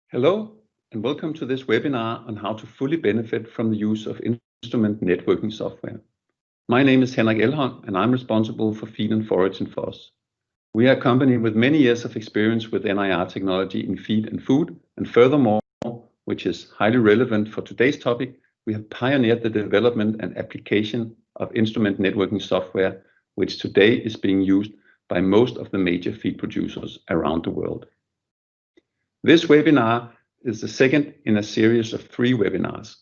Hello, and welcome to this webinar on how to fully benefit from the use of instrument networking software. My name is Henrik Elholm, and I'm responsible for feed and forage in FOSS. We are a company with many years of experience with NIR technology in feed and food, and furthermore, which is highly relevant for today's topic, we have pioneered the development and application of instrument networking software, which today is being used by most of the major feed producers around the world. This webinar is the second in a series of 3 webinars.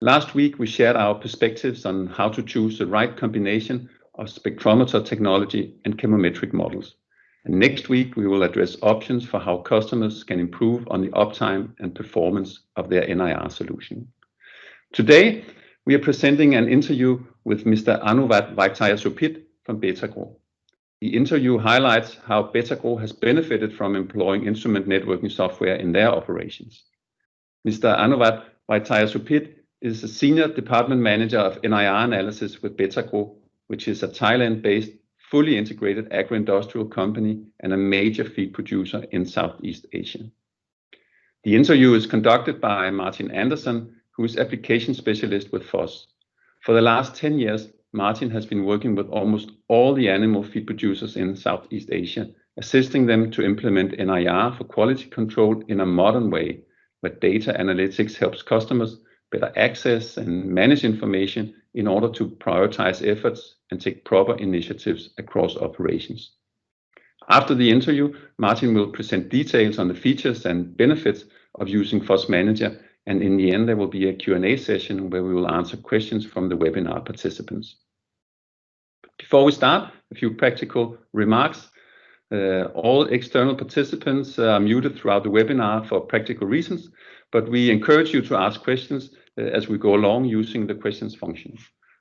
Last week, we shared our perspectives on how to choose the right combination of spectrometer technology and chemometric models. And next week, we will address options for how customers can improve on the uptime and performance of their NIR solution. Today, we are presenting an interview with Mr. Anuwat Vaitayasopit from Betagro. The interview highlights how Betagro has benefited from employing instrument networking software in their operations. Mr. Anuwat Vaitayasopit is a Senior Department Manager of NIR Analysis with Betagro, which is a Thailand-based, fully integrated agro-industrial company and a major feed producer in Southeast Asia. The interview is conducted by Martin Anderson, who is Application Specialist with FOSS. For the last 10 years, Martin has been working with almost all the animal feed producers in Southeast Asia, assisting them to implement NIR for quality control in a modern way, where data analytics helps customers better access and manage information in order to prioritize efforts and take proper initiatives across operations. After the interview, Martin will present details on the features and benefits of using FOSS Manager, and in the end there will be a Q&A session where we will answer questions from the webinar participants. Before we start, a few practical remarks. All external participants are muted throughout the webinar for practical reasons, but we encourage you to ask questions as we go along using the questions function.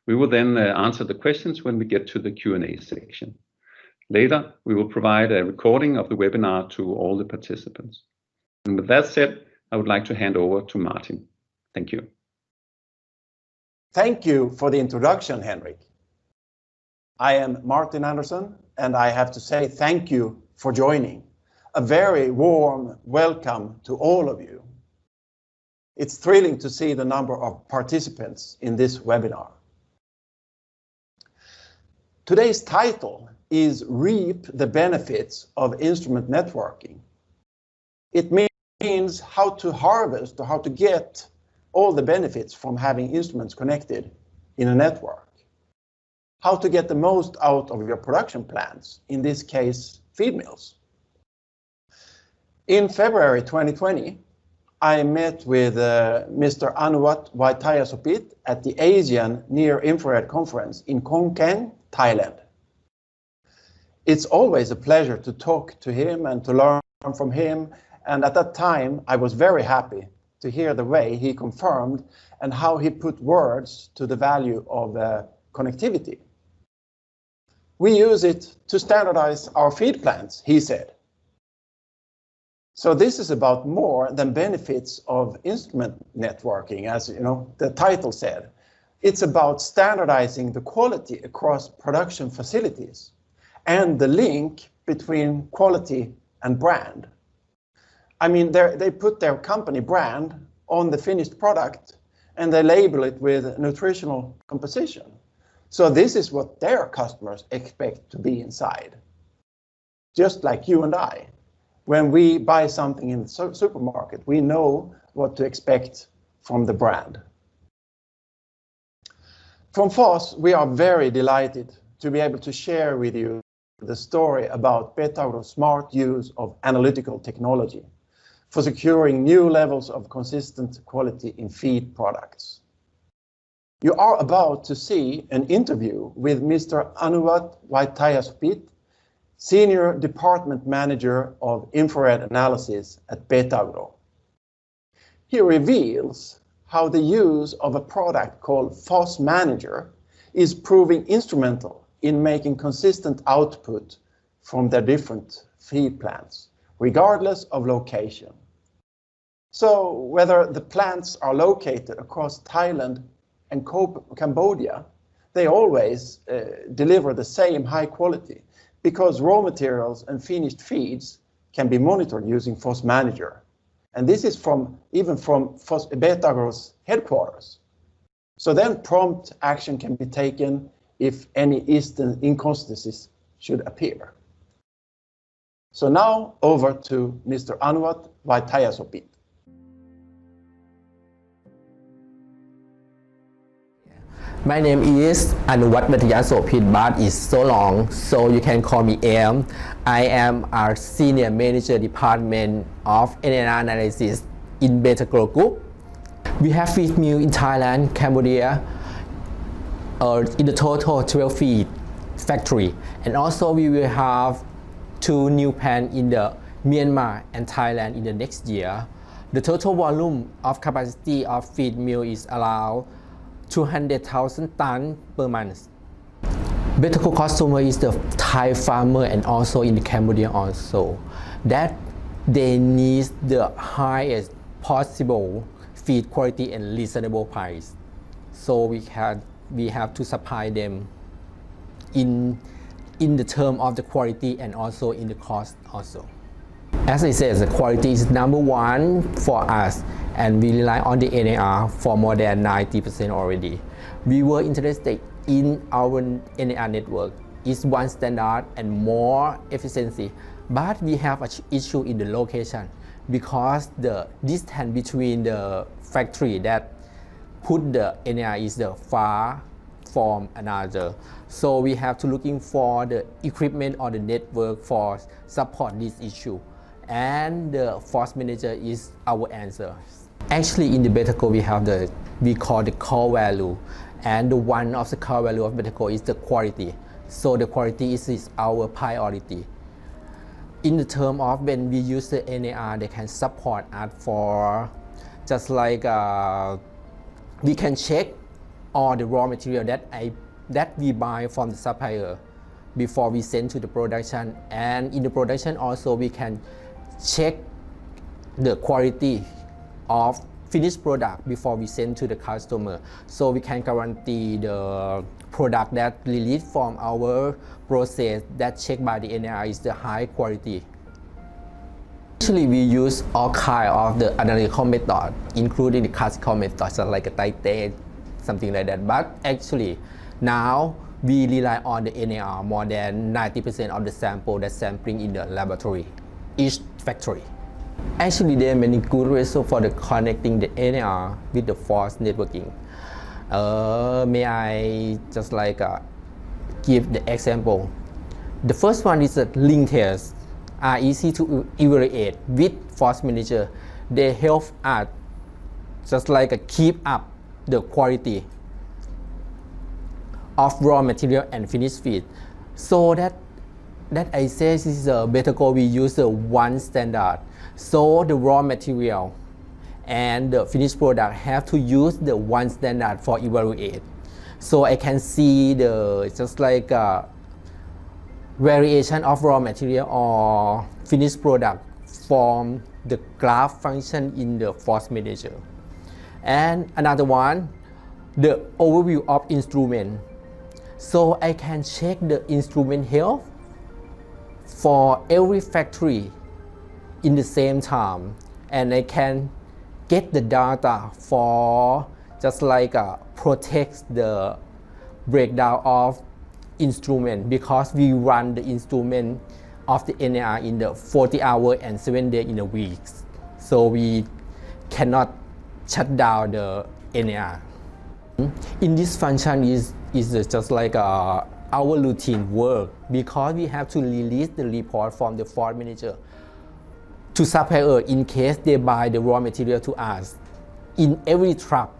We will then answer the questions when we get to the Q&A section. Later, we will provide a recording of the webinar to all the participants. And with that said, I would like to hand over to Martin. Thank you. Thank you for the introduction, Henrik. I am Martin Anderson, and I have to say thank you for joining. A very warm welcome to all of you. It's thrilling to see the number of participants in this webinar. Today's title is Reap the Benefits of Instrument Networking. It means how to harvest or how to get all the benefits from having instruments connected in a network. How to get the most out of your production plants, in this case, feed mills. In February 2020, I met with Mr. Anuwat Vaitayasopit at the Asian Near Infrared Conference in Khon Kaen, Thailand. It's always a pleasure to talk to him and to learn from him. And at that time, I was very happy to hear the way he confirmed and how he put words to the value of connectivity. We use it to standardize our feed plants, he said. So this is about more than benefits of instrument networking, as you know, the title said. It's about standardizing the quality across production facilities and the link between quality and brand. I mean, they put their company brand on the finished product and they label it with nutritional composition. So this is what their customers expect to be inside. Just like you and I. When we buy something in the supermarket, we know what to expect from the brand. From FOSS, we are very delighted to be able to share with you the story about Betagro's smart use of analytical technology for securing new levels of consistent quality in feed products. You are about to see an interview with Mr. Anuwat Vaitayasopit, Senior Department Manager of Infrared Analysis at Betagro. He reveals how the use of a product called FOSS Manager is proving instrumental in making consistent output from their different feed plants, regardless of location. So whether the plants are located across Thailand and Cambodia, they always deliver the same high quality because raw materials and finished feeds can be monitored using FOSS Manager. And this is even from Betagro's headquarters. So then prompt action can be taken if any inconsistencies should appear. So now over to Mr. Anuwat Vaitayasopit. My name is Anuwat Vaitayasopit, but it's so long, so you can call me AM. I am our Senior Manager Department of NNR Analysis in Betagro Group. We have feed mill in Thailand, Cambodia, in the total 12 feed factory. And also we will have 2 new plants in the Myanmar and Thailand in the next year. The total volume of capacity of feed mill is around 200,000 tons per month. Betagro customer is the Thai farmer and also in the Cambodia also, that they need the highest possible feed quality and reasonable price. So we have to supply them in the term of the quality and also in the cost also. As I said, the quality is number 1 for us, and we rely on the NAR for more than 90% already. We were interested in our NAR network. It's one standard and more efficiency, but we have an issue in the location because the distance between the factory that put the NAR is the far from another. So we have to looking for the equipment or the network for support this issue. And the force manager is our answer. Actually, in the Betagro we call the core value, and one of the core value of Betagro is the quality. So the quality is our priority. In the term of when we use the NAR, they can support us for just like we can check all the raw material that we buy from the supplier before we send to the production, and in the production also we can check the quality of finished product before we send to the customer, so we can guarantee the product that released from our process that checked by the NAR is the high quality. Actually, we use all kind of the analytical method, including the classical method, so like a titrate, something like that. But actually, now we rely on the NAR more than 90% of the sample that's sampling in the laboratory, each factory. Actually, there are many good results for the connecting the NAR with the force networking. May I just like give the example? The first one is a link test. Are easy to evaluate with force manager. They help us just like keep up the quality of raw material and finished feed. So that I say this is a Betagro, we use the one standard. So the raw material and the finished product have to use the one standard for evaluate. So I can see the just like variation of raw material or finished product from the graph function in the force manager. And another one, the overview of instrument. So I can check the instrument health for every factory in the same time, and I can get the data for just like protect the breakdown of instrument, because we run the instrument of the NAR in the 40 hours and 7 days in a week. So we cannot shut down the NAR. In this function is just like our routine work, because we have to release the report from the force manager to supplier in case they buy the raw material to us in every truck.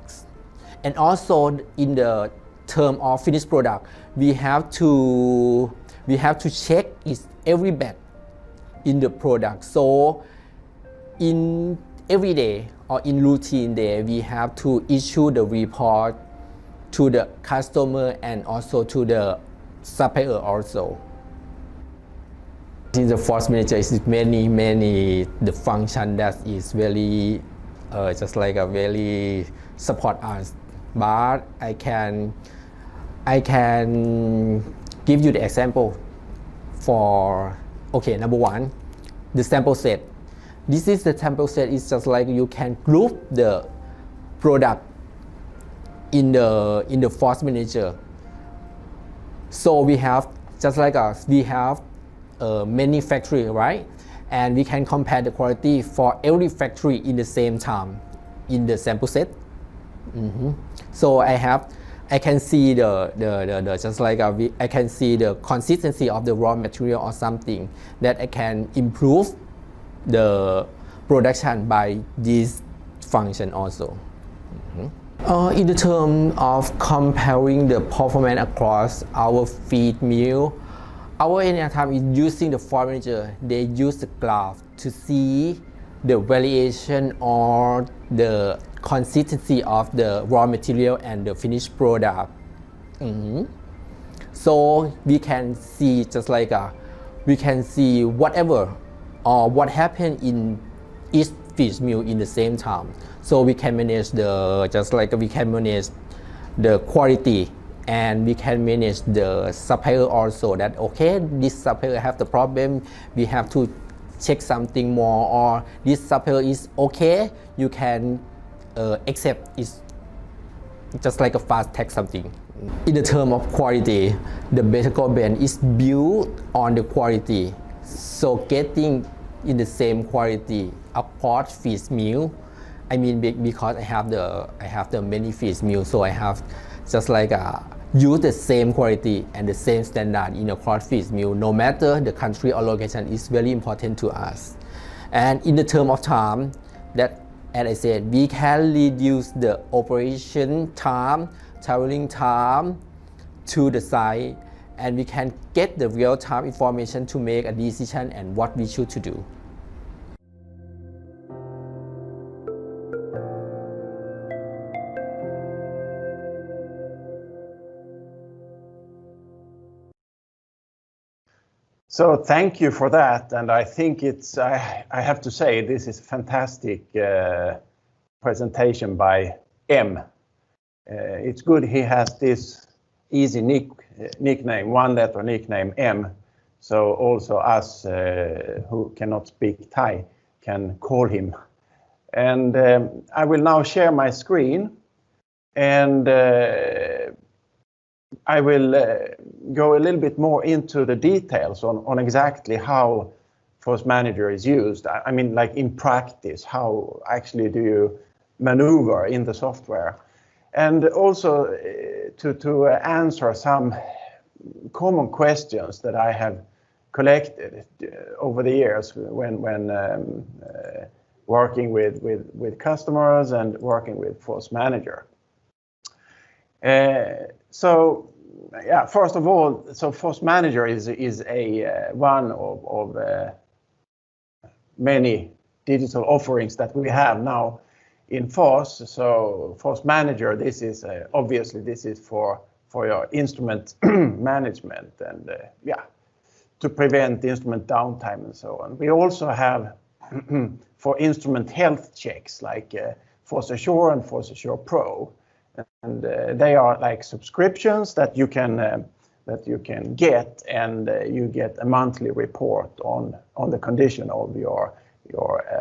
And also in the term of finished product, we have to check is every batch in the product. So in every day or in routine day, we have to issue the report to the customer and also to the supplier also. In the force manager is many the function that is very just like a very support us, but I can give you the example for, okay, number one, the sample set. This is the sample set. It's just like you can group the product in the force manager. So we have just like we have many factory, right? And we can compare the quality for every factory in the same time in the sample set. So I can see the just like I can see the consistency of the raw material or something that I can improve the production by this function also. In the term of comparing the performance across our feed mill, our engineer team is using the force manager. They use the graph to see the variation or the consistency of the raw material and the finished product. So we can see just like we can see whatever or what happened in each fish mill in the same time. So we can manage we can manage the quality, and we can manage the supplier also, that okay, this supplier have the problem, we have to check something more, or this supplier is okay, you can accept it's just like a fast tag something. In the term of quality, the Betagro brand is built on the quality. So getting in the same quality across fish mill, I mean because I have the many fish mill, so I have just like use the same quality and the same standard in a cross fish mill, no matter the country or location, is very important to us. And in the term of time, that as I said, we can reduce the operation time, traveling time to the site, and we can get the real-time information to make a decision and what we should to do. So thank you for that, and I think I have to say this is a fantastic presentation by M. It's good he has this easy nickname, one-letter nickname M, so also us who cannot speak Thai can call him. And I will now share my screen, and I will go a little bit more into the details on exactly how Force Manager is used. I mean, like in practice, how actually do you maneuver in the software? And also to answer some common questions that I have collected over the years when working with customers and working with Force Manager. So yeah, first of all, so Force Manager is a one of many digital offerings that we have now in Force. So Force Manager, this is obviously this is for your instrument management and yeah, to prevent instrument downtime and so on. We also have for instrument health checks like Force Assure and Force Assure Pro. And they are like subscriptions that you can get, and you get a monthly report on the condition of your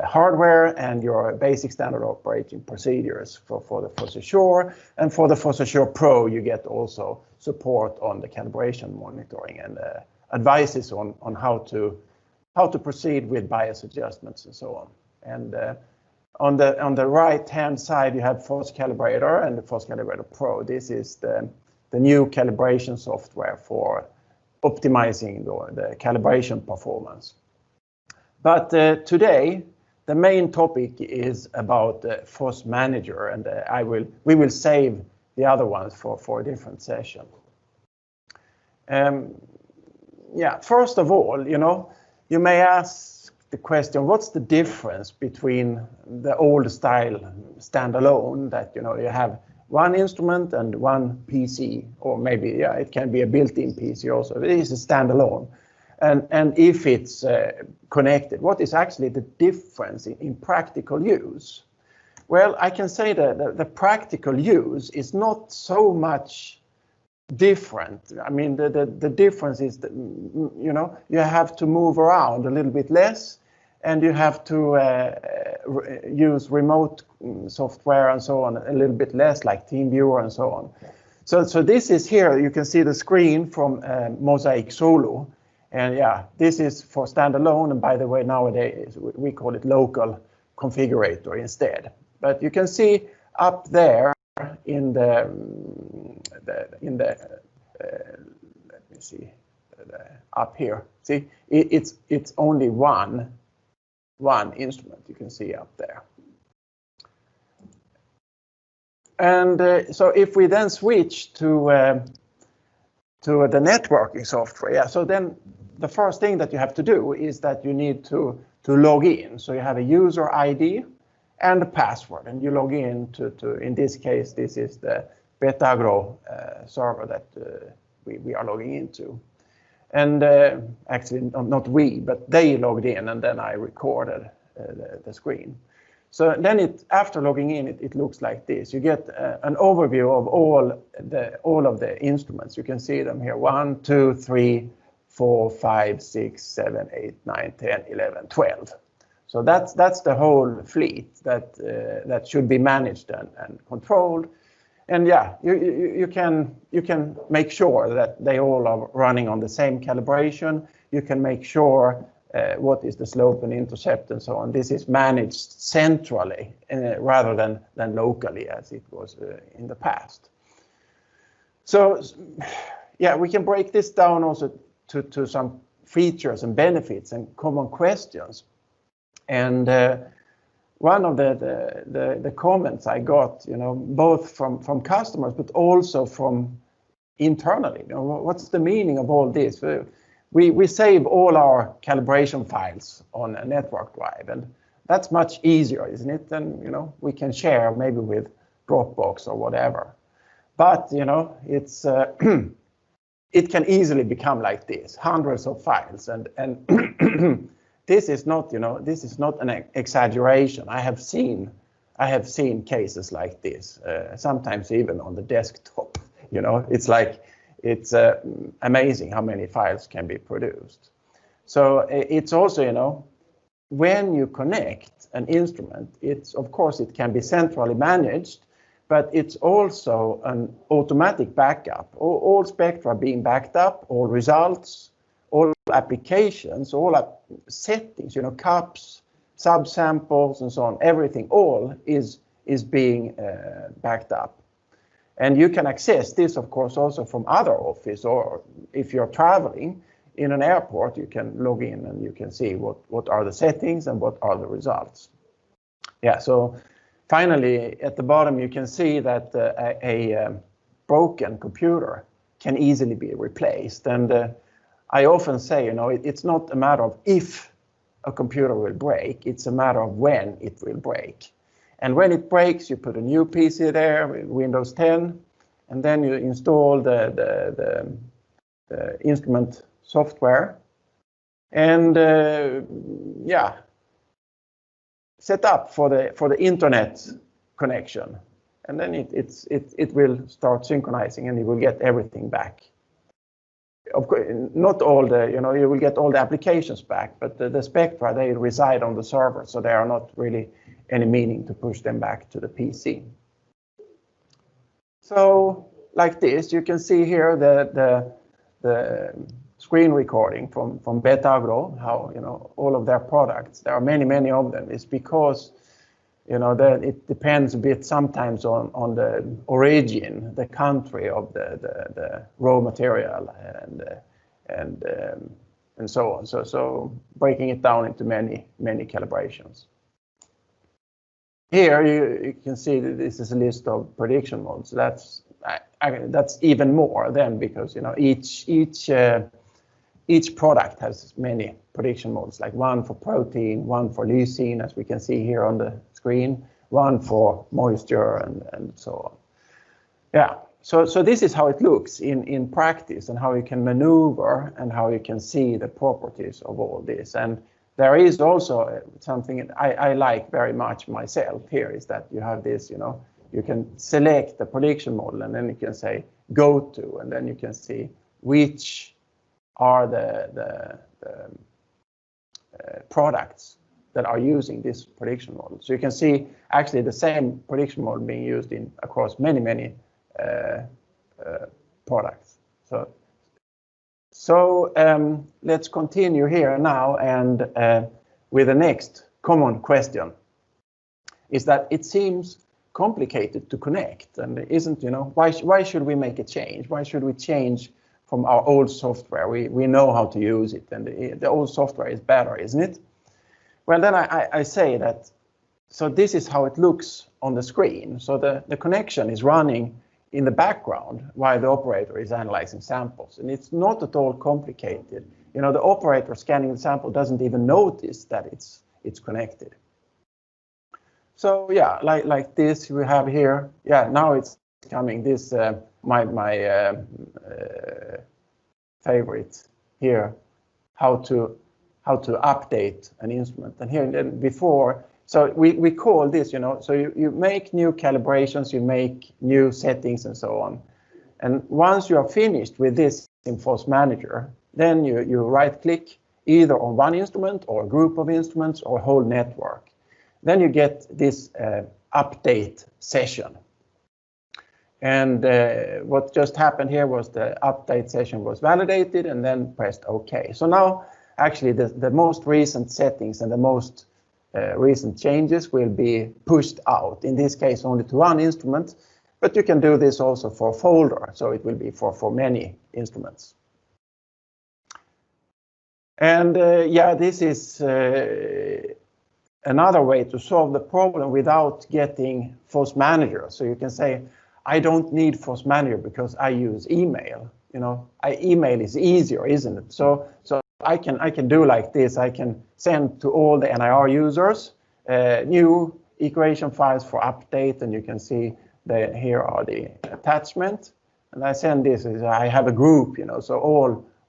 hardware and your basic standard operating procedures for the Force Assure. And for the Force Assure Pro, you get also support on the calibration monitoring and advices on how to proceed with bias adjustments and so on. And on the right-hand side, you have Force Calibrator and the Force Calibrator Pro. This is the new calibration software for optimizing the calibration performance. But today, the main topic is about Force Manager, and we will save the other ones for a different session. Yeah, first of all, you may ask the question, what's the difference between the old style standalone that you have one instrument and one PC, or maybe it can be a built-in PC also. It is a standalone, and if it's connected, what is actually the difference in practical use? Well, I can say that the practical use is not so much different. I mean, the difference is that you have to move around a little bit less. and you have to use remote software and so on, a little bit less like TeamViewer and so on. So this is here, you can see the screen from Mosaic Solo. And yeah, this is for standalone. And by the way, nowadays we call it local configurator instead. But you can see up there in the let me see, up here. See, it's only one instrument you can see up there. And so if we then switch to the networking software, yeah, so then the first thing that you have to do is that you need to log in. So you have a user ID and a password, and you log in to in this case, this is the Betagro server that we are logging into. And actually, not we, but they logged in, and then I recorded the screen. So then after logging in, it looks like this. You get an overview of all of the instruments. You can see them here: 1, 2, 3, 4, 5, 6, 7, 8, 9, 10, 11, 12. So that's the whole fleet that should be managed and controlled. And yeah, you can make sure that they all are running on the same calibration. You can make sure what is the slope and intercept and so on. This is managed centrally rather than locally as it was in the past. So yeah, we can break this down also to some features and benefits and common questions. And one of the comments I got, both from customers but also from internally, what's the meaning of all this? We save all our calibration files on a network drive, and that's much easier, isn't it? And we can share maybe with Dropbox or whatever. But it's it can easily become like this, hundreds of files, and this is not an exaggeration. I have seen cases like this, sometimes even on the desktop. It's amazing how many files can be produced. So it's also, when you connect an instrument, of course it can be centrally managed, but it's also an automatic backup. All spectra being backed up, all results, all applications, all settings, cups, subsamples, and so on. Everything, all is being backed up. And you can access this, of course, also from other office, or if you're traveling in an airport, you can log in and you can see what are the settings and what are the results. Yeah, so finally, at the bottom, you can see that a broken computer can easily be replaced. And I often say, it's not a matter of if a computer will break, it's a matter of when it will break. And when it breaks, you put a new PC there with Windows 10, and then you install the instrument software, and yeah, set up for the internet connection, and then it will start synchronizing, and you will get everything back. Of course, not all you will get all the applications back, but the spectra, they reside on the server, so they are not really any meaning to push them back to the PC. So like this, you can see here the screen recording from Betagro, how all of their products. There are many of them. It's because that it depends a bit sometimes on the origin, the country of the raw material, and so on. So breaking it down into many calibrations. Here you can see that this is a list of prediction modes. That's even more then, because each product has many prediction modes, like one for protein, one for leucine, as we can see here on the screen, one for moisture, and so on. Yeah, so this is how it looks in practice, and how you can maneuver and how you can see the properties of all this. And there is also something I like very much myself here, is that you have this, you can select the prediction model, and then you can say go to, and then you can see which are the products that are using this prediction model. So you can see actually the same prediction model being used across many products. So let's continue here now, and with the next common question is that it seems complicated to connect, and isn't, why should we make a change? Why should we change from our old software? We know how to use it, and the old software is better, isn't it? Well, then I say that, so this is how it looks on the screen. So the connection is running in the background while the operator is analyzing samples, and it's not at all complicated. The operator scanning the sample doesn't even notice that it's connected. So yeah, like this we have here. Yeah, now it's coming. This my favorite here, how to update an instrument. And here then before, so we call this, so you make new calibrations, you make new settings and so on. And once you are finished with this in FOSS Manager, then you right click either on one instrument or a group of instruments or a whole network. Then you get this update session. And what just happened here was the update session was validated and then pressed OK. So now actually the most recent settings and the most recent changes will be pushed out. In this case, only to one instrument, but you can do this also for a folder. So it will be for many instruments. And yeah, this is another way to solve the problem without getting FOSS Manager. So you can say, I don't need FOSS Manager because I use email. Email is easier, isn't it? So I can do like this. I can send to all the NIR users new equation files for update, and you can see here are the attachment. And I send this. I have a group, so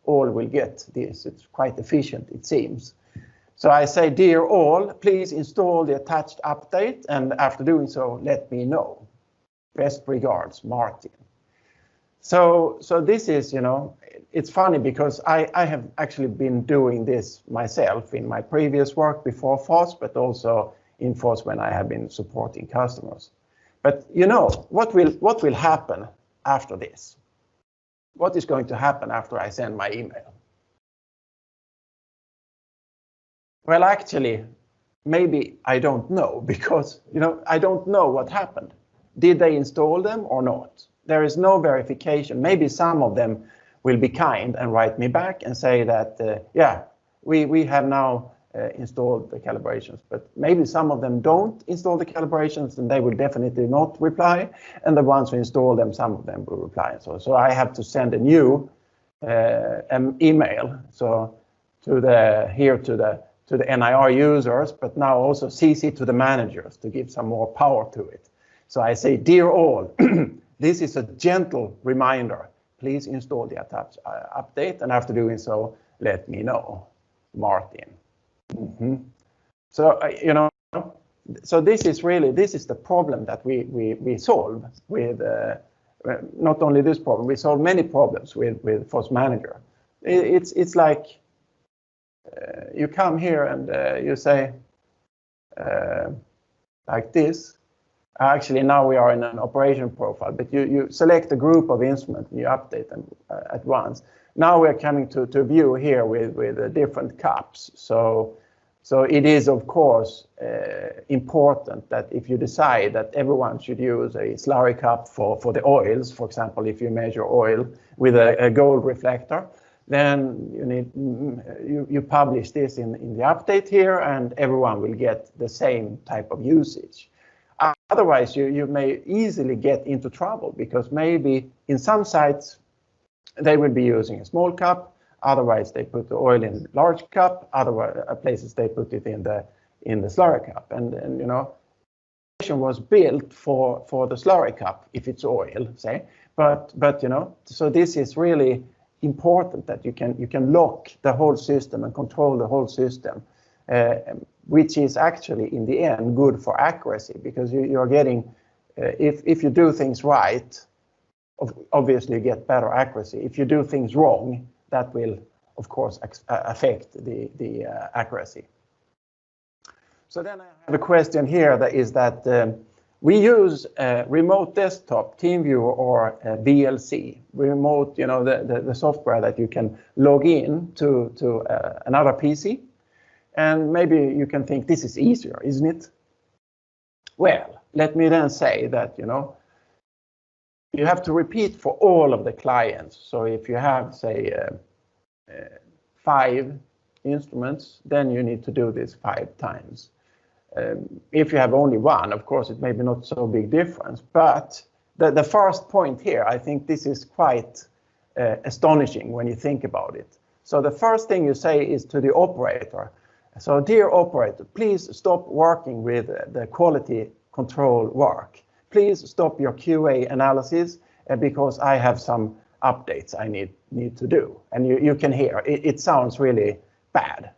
all will get this. It's quite efficient, it seems. So I say, dear all, please install the attached update, and after doing so, let me know. Best regards, Martin. So this is, it's funny because I have actually been doing this myself in my previous work before FOSS, but also in FOSS when I have been supporting customers. But what will happen after this? What is going to happen after I send my email? Well, actually, maybe I don't know, because I don't know what happened. Did they install them or not? There is no verification. Maybe some of them will be kind and write me back and say that, yeah, we have now installed the calibrations, but maybe some of them don't install the calibrations, and they will definitely not reply. And the ones who install them, some of them will reply. So I have to send a new email. So to the NIR users, but now also CC to the managers to give some more power to it. So I say, dear all, this is a gentle reminder. Please install the attached update, and after doing so, let me know, Martin. So so this is the problem that we solve with. Not only this problem, we solve many problems with FOSS Manager. It's like you come here and you say like this. Actually, now we are in an operation profile, but you select a group of instruments and you update them at once. Now we're coming to a view here with different cups. So it is, of course, important that if you decide that everyone should use a slurry cup for the oils, for example, if you measure oil with a gold reflector, then you publish this in the update here, and everyone will get the same type of usage. Otherwise, you may easily get into trouble, because maybe in some sites they will be using a small cup. Otherwise, they put the oil in a large cup. Other places they put it in the slurry cup. And was built for the slurry cup if it's oil, say. But so this is really important that you can lock the whole system and control the whole system. Which is actually in the end good for accuracy, because you're getting, if you do things right, obviously you get better accuracy. If you do things wrong, that will of course affect the accuracy. So then I have a question here that is that we use remote desktop, TeamViewer, or VLC, remote, you know, the software that you can log in to another PC. And maybe you can think this is easier, isn't it? Well, let me then say that, you know, you have to repeat for all of the clients. So if you have, say, 5 instruments, then you need to do this 5 times. If you have only 1, of course, it may be not so big difference. But the first point here, I think this is quite astonishing when you think about it. So the first thing you say is to the operator. So, dear operator, please stop working with the quality control work. Please stop your QA analysis because I have some updates I need to do. And you can hear it sounds really bad.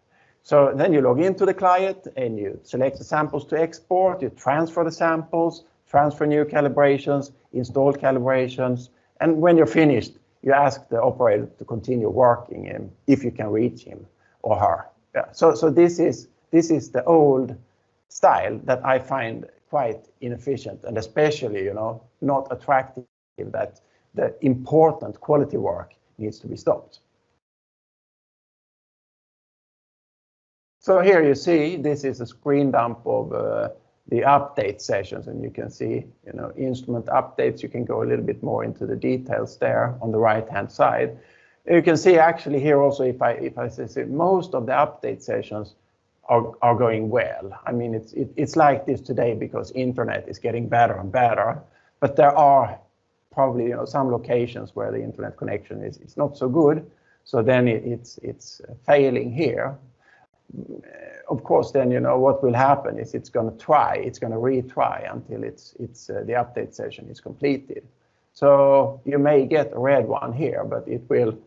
So then you log into the client and you select the samples to export, you transfer the samples, transfer new calibrations, install calibrations, and when you're finished, you ask the operator to continue working if you can reach him or her. Yeah. So this is the old style that I find quite inefficient and especially, you know, not attractive, that the important quality work needs to be stopped. So here you see, this is a screen dump of the update sessions, and you can see, you know, instrument updates. You can go a little bit more into the details there on the right-hand side. You can see actually here also, if I say most of the update sessions are going well. I mean, it's like this today because internet is getting better and better, but there are probably, you know, some locations where the internet connection is not so good. So then it's failing here. Of course, then, you know, what will happen is it's going to retry until the update session is completed. So you may get a red one here, but it will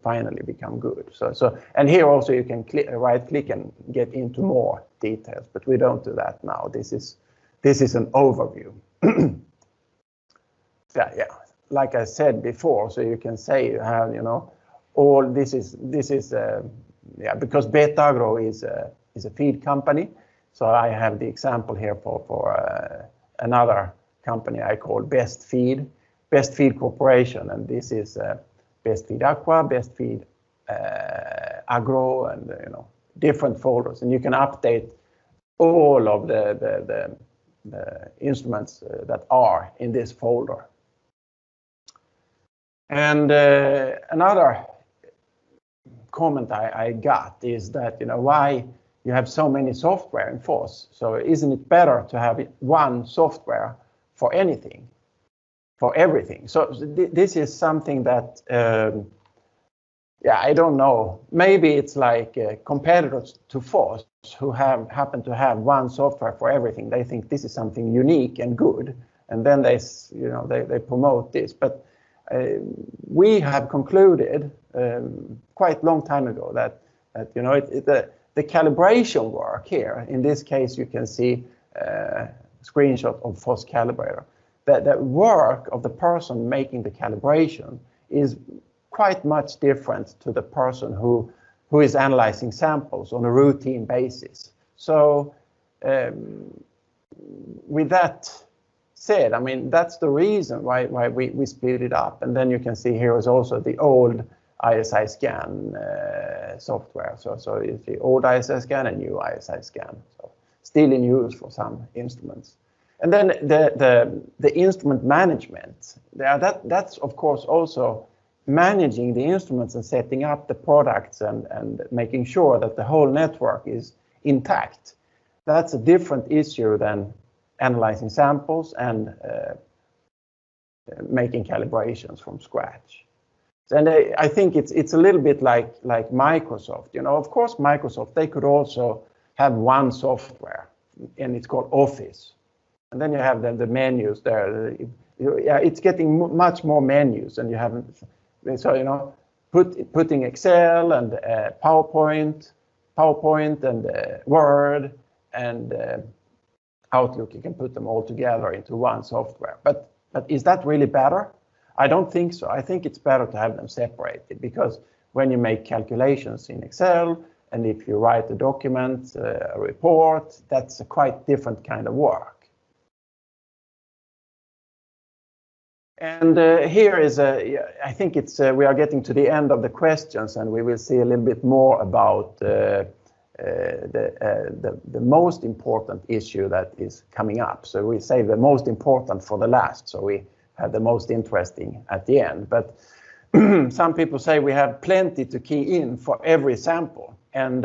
finally become good. So and here also you can right click and get into more details, but we don't do that now. This is an overview. Yeah, like I said before, so you can say you have, you know, all this is yeah, because Betagro is a feed company. So I have the example here for another company I call Best Feed Corporation, and this is Best Feed Aqua, Best Feed Agro, and you know, different folders, and you can update all of the instruments that are in this folder. And another comment I got is that, you know, why you have so many software in FOSS. So isn't it better to have one software for anything, for everything? So this is something that, yeah, I don't know. Maybe it's like competitors to FOSS who happen to have one software for everything. They think this is something unique and good, and then they promote this. But we have concluded quite long time ago that you know, the calibration work here, in this case you can see a screenshot of FOSS calibrator. The work of the person making the calibration is quite much different to the person who is analyzing samples on a routine basis. So with that said, I mean, that's the reason why we split it up. And then you can see here is also the old ISI scan software. So it's the old ISI scan and new ISI scan. So still in use for some instruments. And then the instrument management. That's of course also managing the instruments and setting up the products and making sure that the whole network is intact. That's a different issue than analyzing samples and making calibrations from scratch. And I think it's a little bit like Microsoft. You know, of course, Microsoft, they could also have one software, and it's called Office. And then you have the menus there. Yeah, it's getting much more menus, and you haven't. So, you know, putting Excel and PowerPoint and Word and Outlook, you can put them all together into one software. But is that really better? I don't think so. I think it's better to have them separated, because when you make calculations in Excel, And if you write a document, a report, that's a quite different kind of work. And here is I think it's we are getting to the end of the questions, and we will see a little bit more about the most important issue that is coming up. So we save the most important for the last, so we have the most interesting at the end. But some people say we have plenty to key in for every sample, and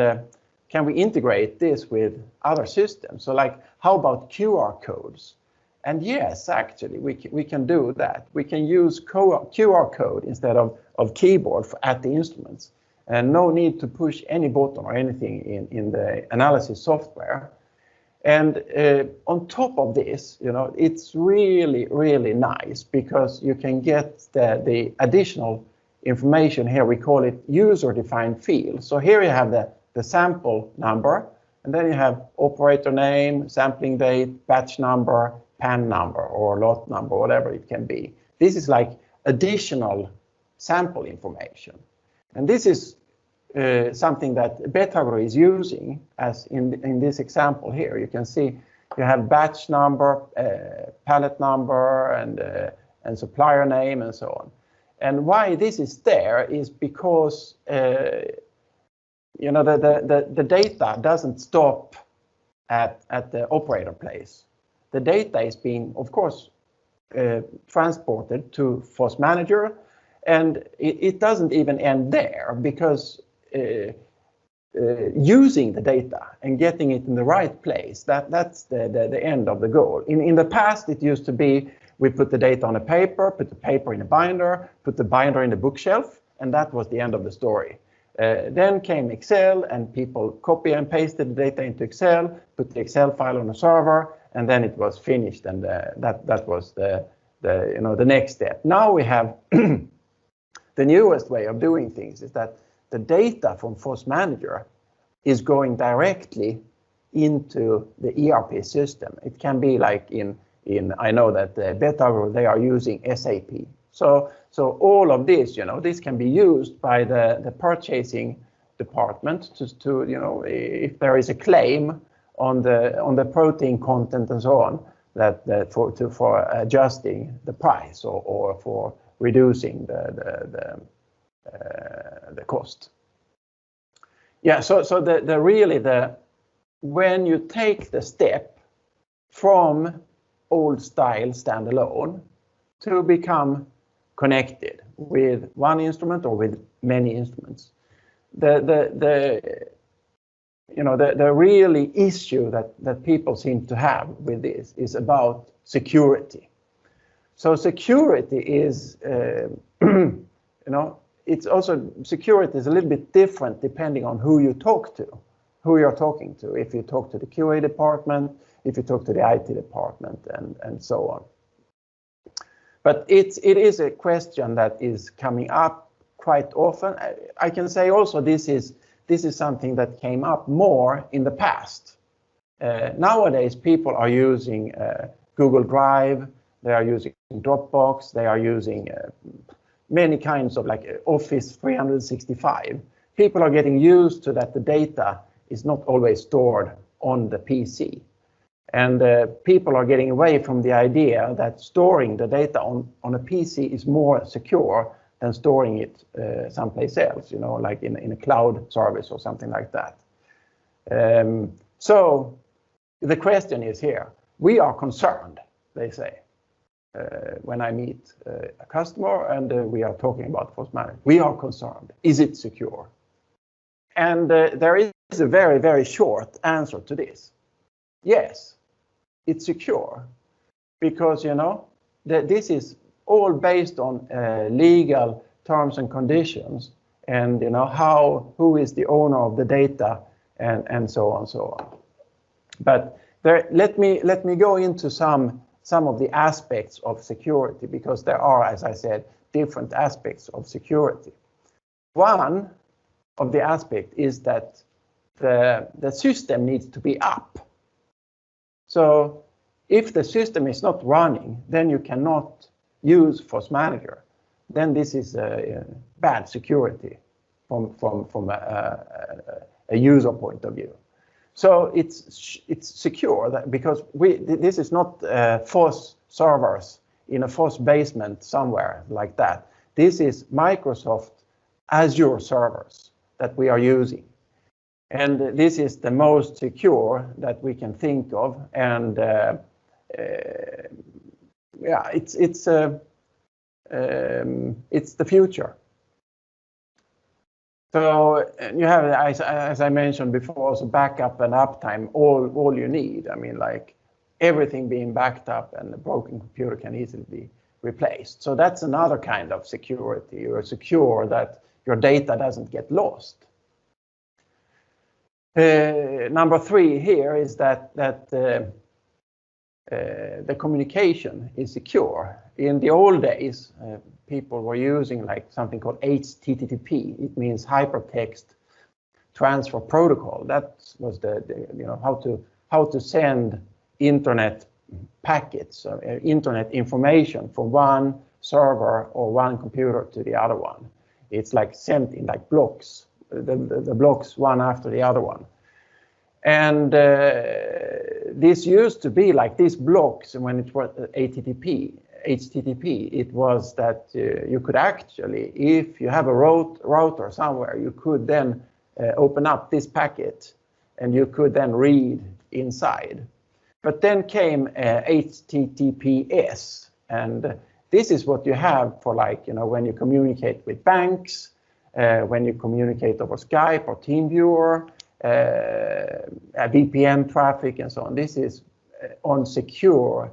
can we integrate this with other systems? So like, how about QR codes? And yes, actually, we can do that. We can use QR code instead of keyboard at the instruments. And no need to push any button or anything in the analysis software. And on top of this, you know, it's really, really nice because you can get the additional information here. We call it user-defined field. So here you have the sample number, and then you have operator name, sampling date, batch number, pan number, or lot number, whatever it can be. This is like additional sample information. And this is something that Betagro is using, as in this example here. You can see you have batch number, pallet number, and supplier name, and so on. And why this is there is because you know, the data doesn't stop at the operator place. The data is being, of course, transported to FOSS Manager, and it doesn't even end there, because using the data and getting it in the right place, that's the end of the goal. In the past, it used to be we put the data on a paper, put the paper in a binder, put the binder in the bookshelf, and that was the end of the story. Then came Excel, and people copy and pasted the data into Excel, put the Excel file on a server, and then it was finished, and that was the next step. Now we have the newest way of doing things is that the data from FOSS Manager is going directly into the ERP system. It can be like in I know that Betagro, they are using SAP. So all of this, you know, this can be used by the purchasing department to you know, if there is a claim on the protein content and so on, that for adjusting the price or for reducing the cost. Yeah, so when you take the step from old style standalone to become connected with one instrument or with many instruments, the really issue that people seem to have with this is about security. So security is, you know, it's also, security is a little bit different depending on who you talk to, who you're talking to. If you talk to the QA department, if you talk to the IT department, and so on. But it is a question that is coming up quite often. I can say also this is something that came up more in the past. Nowadays, people are using Google Drive, they are using Dropbox, they are using many kinds of like Office 365. People are getting used to that the data is not always stored on the PC. And people are getting away from the idea that storing the data on a PC is more secure than storing it someplace else, you know, like in a cloud service or something like that. So the question is here, we are concerned, they say, when I meet a customer and we are talking about FOSS Manager. We are concerned. Is it secure? And there is a very, very short answer to this. Yes, it's secure, because, you know, this is all based on legal terms and conditions, and, you know, who is the owner of the data, and so on, so on. But let me go into some of the aspects of security, because there are, as I said, different aspects of security. One of the aspects is that the system needs to be up. So if the system is not running, then you cannot use FOSS Manager. Then this is bad security from a user point of view. So it's secure because this is not FOSS servers in a FOSS basement somewhere like that. This is Microsoft Azure servers that we are using. And this is the most secure that we can think of. And yeah, it's the future. So you have, as I mentioned before, also backup and uptime, all you need. I mean, like everything being backed up and the broken computer can easily be replaced. So that's another kind of security. You're secure that your data doesn't get lost. Number 3 here is that the communication is secure. In the old days, people were using like something called HTTP. It means hypertext transfer protocol. That was the how to send internet packets, internet information from one server or one computer to the other one. It's like sent in like blocks, the blocks one after the other one. And this used to be like these blocks when it was HTTP, it was that you could actually, if you have a router somewhere, you could then open up this packet and you could then read inside. But then came HTTPS, and this is what you have for like, when you communicate with banks, when you communicate over Skype or TeamViewer, VPN traffic and so on. This is on secure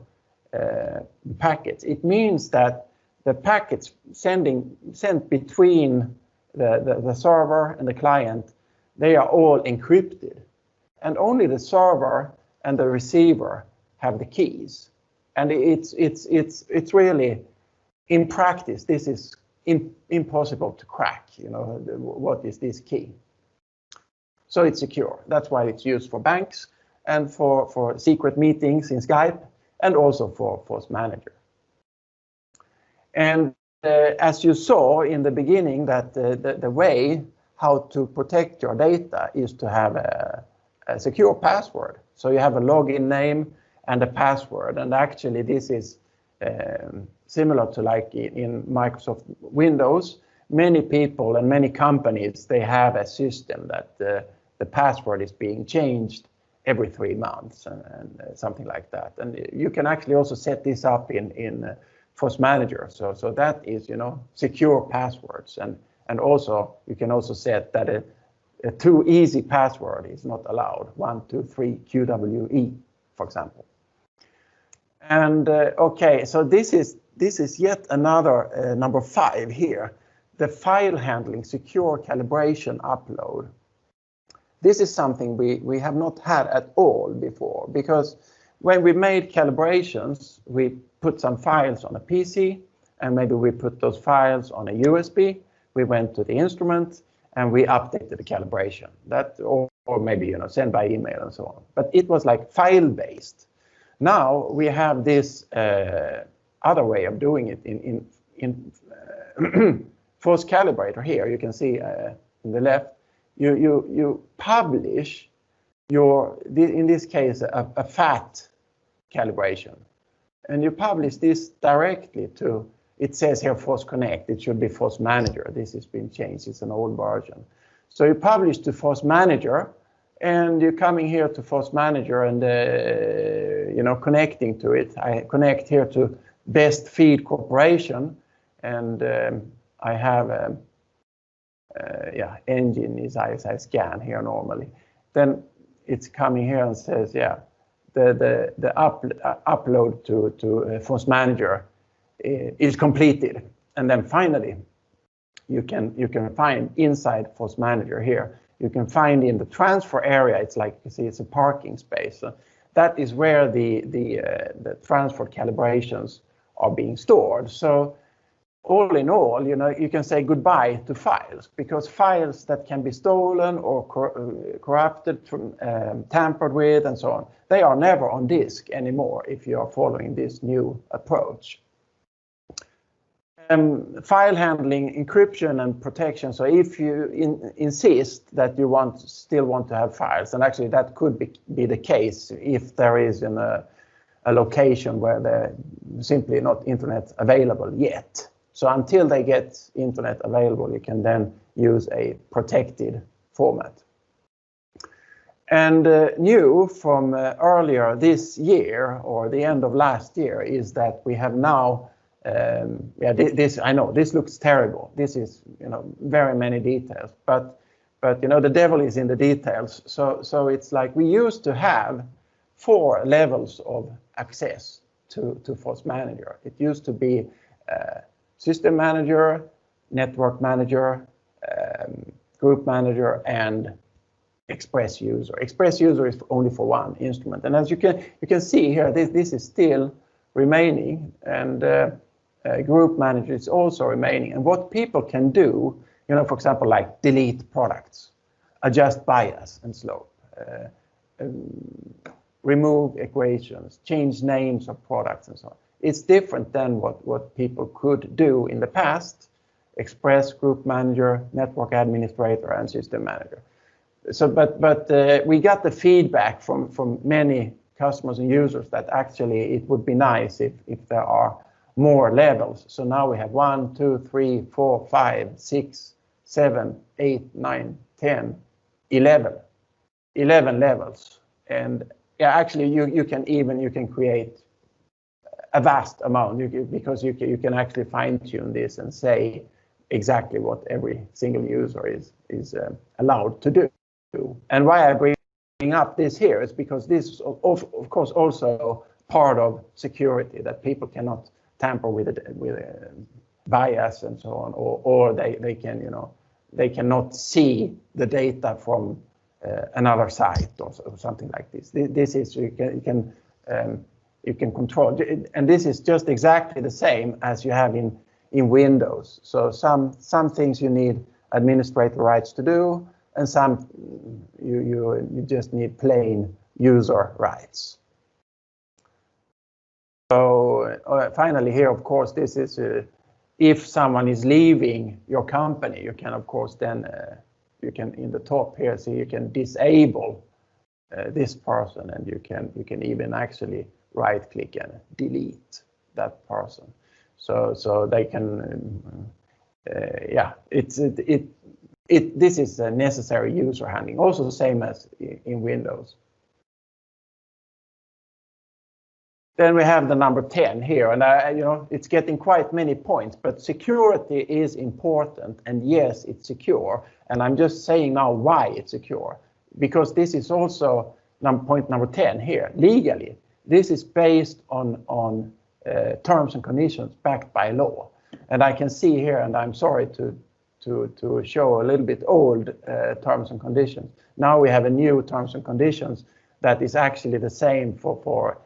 packets. It means that the packets sent between the server and the client, they are all encrypted, and only the server and the receiver have the keys. And it's really, in practice, this is impossible to crack. What is this key? So it's secure. That's why it's used for banks and for secret meetings in Skype, and also for FOSS Manager. And as you saw in the beginning, that the way how to protect your data is to have a secure password. So you have a login name and a password. And actually this is similar to like in Microsoft Windows. Many people and many companies, they have a system that the password is being changed every 3 months and something like that. And you can actually also set this up in FOSS Manager. So that is, secure passwords. And also you can also set that a too easy password is not allowed. 123 QWE, for example. And okay, so this is yet another number 5 here. The file handling secure calibration upload. This is something we have not had at all before, because when we made calibrations, we put some files on a PC, and maybe we put those files on a USB. We went to the instrument and we updated the calibration. That, or maybe send by email and so on. But it was like file-based. Now we have this other way of doing it in FOSS Calibrator. Here you can see in the left. You publish in this case, a FAT calibration. And you publish this directly to, it says here FOSS Connect, it should be FOSS Manager. This has been changed, it's an old version. So you publish to FOSS Manager, and you're coming here to FOSS Manager and, connecting to it. I connect here to Best Feed Corporation, and I have engine is I scan here normally. Then it's coming here and says, the upload to FOSS Manager is completed. And then finally, you can find inside FOSS Manager here. You can find in the transfer area. It's like you see, it's a parking space. So that is where the transfer calibrations are being stored. So all in all, you can say goodbye to files, because files that can be stolen or corrupted, tampered with, and so on, they are never on disk anymore if you are following this new approach. File handling, encryption, and protection. So if you insist that you still want to have files, and actually that could be the case if there is in a location where there's simply not internet available yet. So until they get internet available, you can then use a protected format. And new from earlier this year or the end of last year is that we have now, this I know this looks terrible. This is very many details, but the devil is in the details. So it's like we used to have 4 levels of access to FOSS Manager. It used to be system manager, network manager, group manager, and express user. Express user is only for one instrument, and as you can see here, this is still remaining, and group manager is also remaining. And what people can do, for example, like delete products, adjust bias and slope, remove equations, change names of products, and so on. It's different than what people could do in the past. Express, group manager, network administrator, and system manager. So, but we got the feedback from many customers and users that actually it would be nice if there are more levels. So now we have 1, 2, 3, 4, 5, 6, 7, 8, 9, 10, 11 levels. And yeah, actually you can create a vast amount because you can actually fine tune this and say exactly what every single user is allowed to do. And why I bring up this here is because this is of course also part of security, that people cannot tamper with bias and so on, or they cannot see the data from another site or something like this. This is you can control, and this is just exactly the same as you have in Windows. So some things you need administrator rights to do, and some you just need plain user rights. So finally here, of course, this is if someone is leaving your company, you can of course then you can in the top here see you can disable this person, and you can even actually right click and delete that person. So they can this is a necessary user handling, also the same as in Windows. Then we have the number 10 here, and it's getting quite many points, but security is important, and yes, it's secure. And I'm just saying now why it's secure, because this is also point number 10 here. Legally, this is based on terms and conditions backed by law. And I can see here, and I'm sorry to show a little bit old terms and conditions. Now we have a new terms and conditions that is actually the same for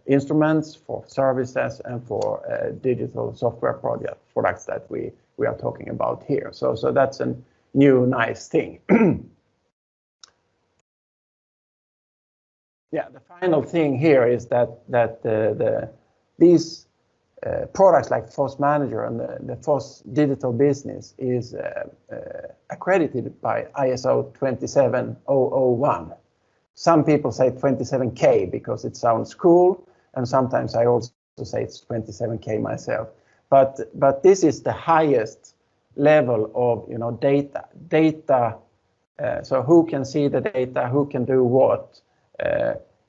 instruments, for services, and for digital software products that we are talking about here. So that's a new nice thing. Yeah, the final thing here is that these products like FOSS Manager and the FOSS Digital Business is accredited by ISO 27001. Some people say 27K because it sounds cool, and sometimes I also say it's 27K myself. But this is the highest level of data. So who can see the data? Who can do what?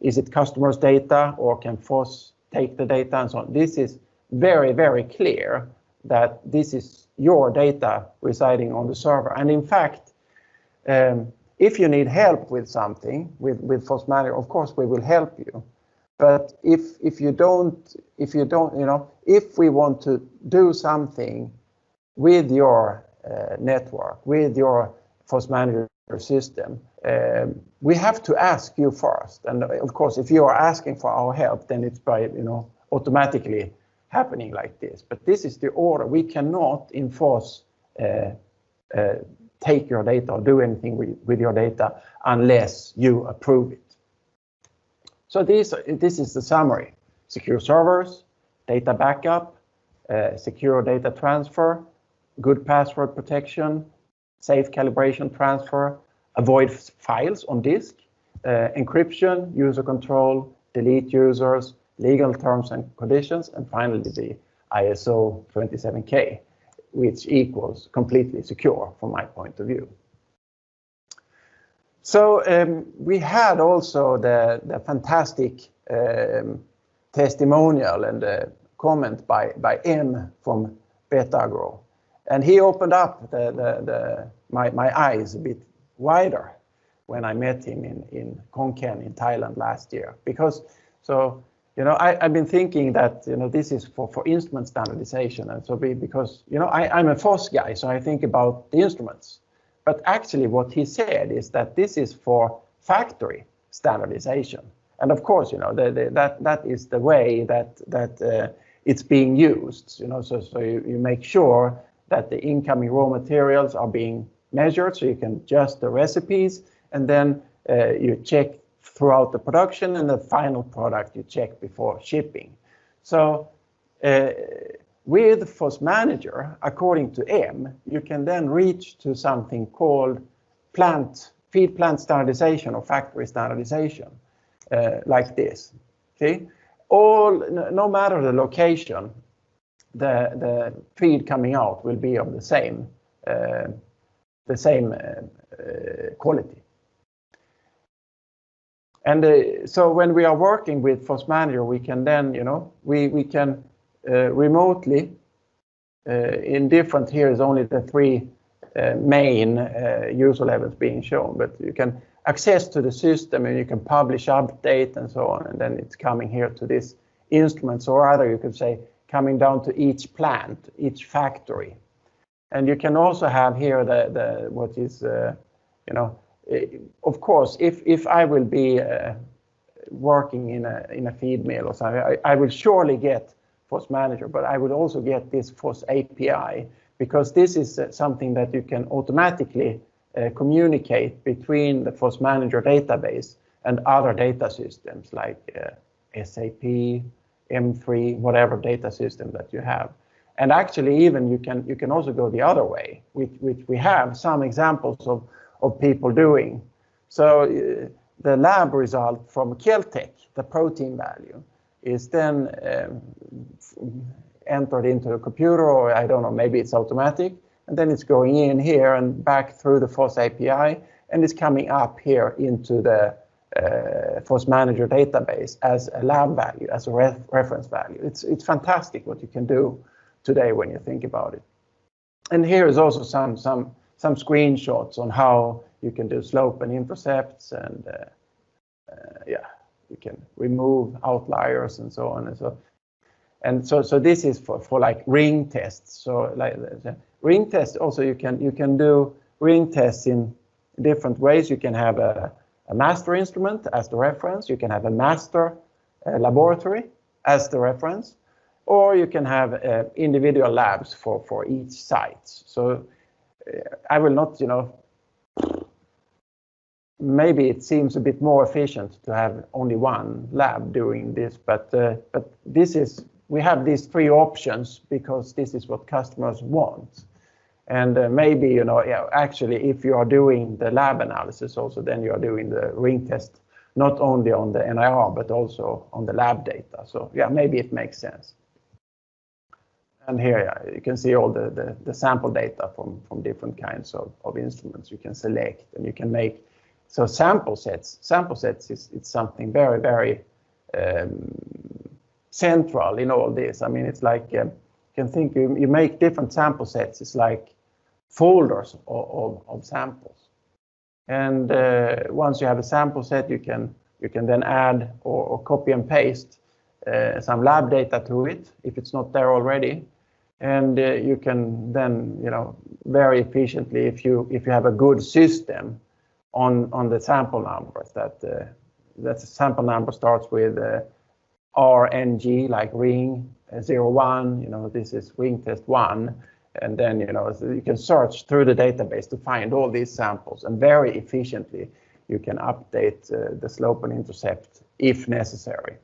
Is it customers' data, or can FOSS take the data and so on? This is very, very clear that this is your data residing on the server. And in fact, if you need help with something with FOSS Manager, of course we will help you. But if we want to do something with your network, with your FOSS Manager system, we have to ask you first. And of course, if you are asking for our help, then it's by automatically happening like this. But this is the order. We cannot in FOSS take your data or do anything with your data unless you approve it. So this is the summary: secure servers, data backup, secure data transfer, good password protection, safe calibration transfer, avoid files on disk, encryption, user control, delete users, legal terms and conditions, and finally the ISO 27K, which equals completely secure from my point of view. So we had also the fantastic testimonial and comment by M from Betagro, and he opened up my eyes a bit wider when I met him in Konkan in Thailand last year, because I've been thinking that this is for instrument standardization, and so because I'm a FOSS guy, so I think about the instruments. But actually what he said is that this is for factory standardization. And of course, that is the way that it's being used. So you make sure that the incoming raw materials are being measured, so you can adjust the recipes, and then you check throughout the production, and the final product you check before shipping. So with FOSS Manager, according to M, you can then reach to something called feed plant standardization or factory standardization, like this. See, no matter the location, the feed coming out will be of the same quality. And so when we are working with FOSS Manager, we can then, we can remotely, in different, here is only the three main user levels being shown, but you can access to the system and you can publish, update, and so on, and then it's coming here to this instruments, or rather you could say coming down to each plant, each factory. And you can also have here what is, of course, if I will be working in a feed mill or something, I will surely get FOSS Manager, but I would also get this FOSS API, because this is something that you can automatically communicate between the FOSS Manager database and other data systems like SAP, M3, whatever data system that you have. And actually, even you can also go the other way, which we have some examples of people doing. So the lab result from Keltec, the protein value, is then entered into a computer, or I don't know, maybe it's automatic, and then it's going in here and back through the FOSS API, and it's coming up here into the FOSS Manager database as a lab value, as a reference value. It's fantastic what you can do today when you think about it. And here is also some screenshots on how you can do slope and intercepts, and you can remove outliers and so on and so. So this is for like ring tests. So like the ring tests, also you can do ring tests in different ways. You can have a master instrument as the reference. You can have a master laboratory as the reference, or you can have individual labs for each site. So I will not, maybe it seems a bit more efficient to have only one lab doing this, but we have these three options because this is what customers want. And maybe, actually, if you are doing the lab analysis also, then you are doing the ring test, not only on the NIR, but also on the lab data. So yeah, maybe it makes sense. And here you can see all the sample data from different kinds of instruments you can select, and you can make, so sample sets is something very, very central in all this. I mean, it's like, you can think you make different sample sets. It's like folders of samples. And once you have a sample set, you can then add or copy and paste some lab data to it if it's not there already. And you can then, very efficiently, if you have a good system on the sample numbers, that the sample number starts with RNG, like ring 01, this is ring test 1, and then so you can search through the database to find all these samples, and very efficiently you can update the slope and intercept if necessary.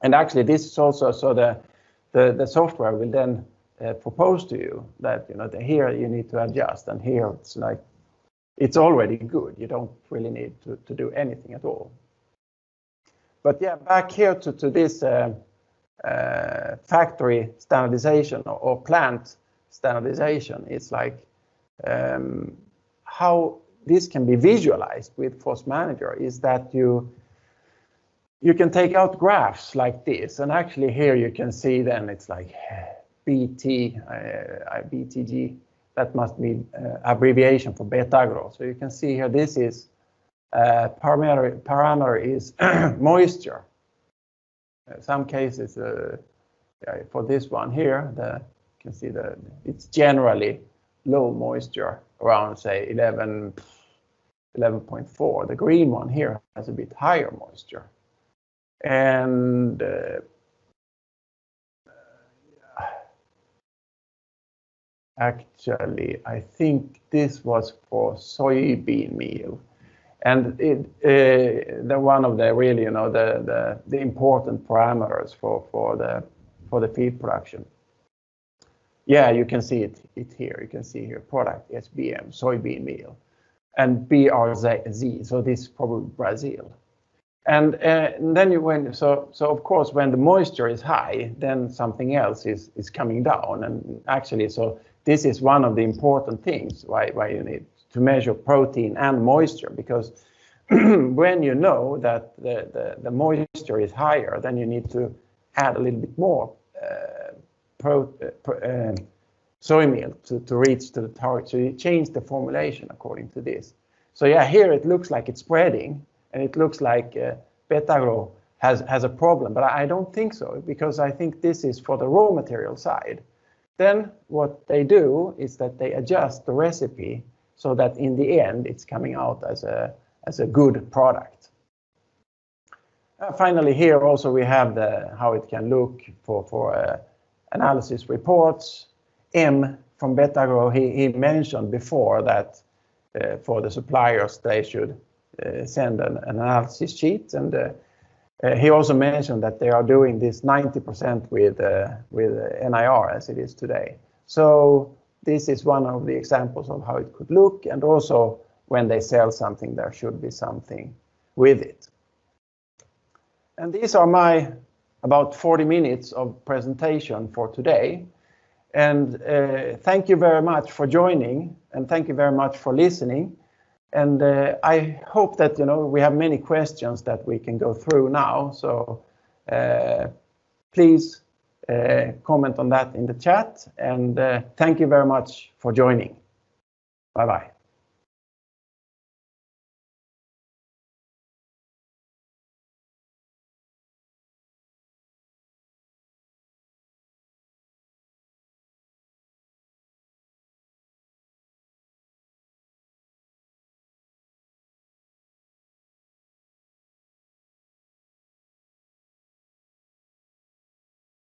And actually, this is also so the software will then propose to you that, you know, here you need to adjust, and here it's like, it's already good. You don't really need to do anything at all. But yeah, back here to this factory standardization or plant standardization, it's like how this can be visualized with FOSS Manager is that you can take out graphs like this, and actually here you can see then it's like BTG, that must be abbreviation for Betagro. So you can see here, this is parameter is moisture. Some cases, for this one here, you can see it's generally low moisture, around say 11.4. The green one here has a bit higher moisture. And actually, I think this was for soybean meal, and they're one of the really, you know, the important parameters for the feed production. Yeah, you can see it here. You can see here product SBM soybean meal, and BRZ. So this is probably Brazil. And then so of course when the moisture is high, then something else is coming down, and actually so. This is one of the important things why you need to measure protein and moisture, because when you know that the moisture is higher, then you need to add a little bit more soy meal to reach to the target. So you change the formulation according to this. So yeah, here it looks like it's spreading, and it looks like Betagro has a problem, but I don't think so, because I think this is for the raw material side. Then what they do is that they adjust the recipe so that in the end it's coming out as a good product. Finally, here also we have how it can look for analysis reports. M from Betagro, he mentioned before that for the suppliers they should send an analysis sheet, and he also mentioned that they are doing this 90% with NIR as it is today. So this is one of the examples of how it could look, and also when they sell something, there should be something with it. And these are my about 40 minutes of presentation for today. And thank you very much for joining, and thank you very much for listening. And I hope that, you know, we have many questions that we can go through now. So please comment on that in the chat. And thank you very much for joining. Bye-bye.